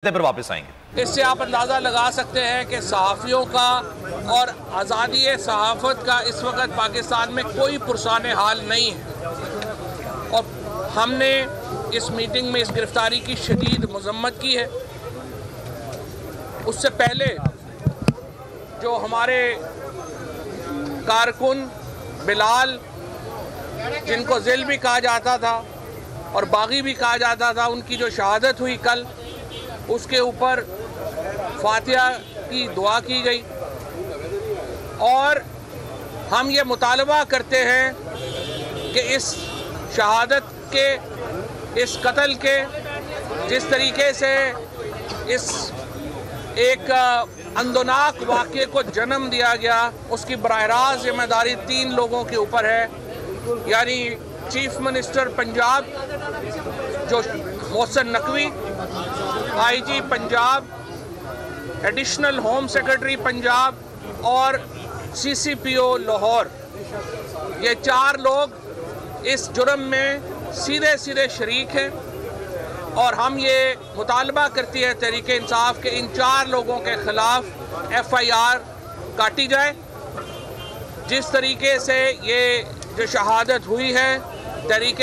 पर वापस आएंगे। इससे आप अंदाज़ा लगा सकते हैं कि सहाफ़ियों का और आज़ादी सहाफ़त का इस वक्त पाकिस्तान में कोई पुरसान हाल नहीं है और हमने इस मीटिंग में इस गिरफ्तारी की शदीद मज़म्मत की है। उससे पहले जो हमारे कारकुन बिलाल, जिनको ज़िल भी कहा जाता था और बागी भी कहा जाता था, उनकी जो शहादत हुई कल, उसके ऊपर फातिहा की दुआ की गई और हम ये मुतालबा करते हैं कि इस शहादत के, इस कत्ल के, जिस तरीके से इस एक अंदोनाक वाक़े को जन्म दिया गया, उसकी बराह रास्त जिम्मेदारी 3 लोगों के ऊपर है, यानी चीफ मिनिस्टर पंजाब जो Mohsin Naqvi, IG Punjab, additional home secretary Punjab और सीसीपीओ लाहौर। ये 4 लोग इस जुर्म में सीधे सीधे शरीक हैं और हम ये मुतालबा करती है तहरीक इंसाफ के इन 4 लोगों के ख़िलाफ़ FIR काटी जाए। जिस तरीके से ये जो शहादत हुई है, तहरीक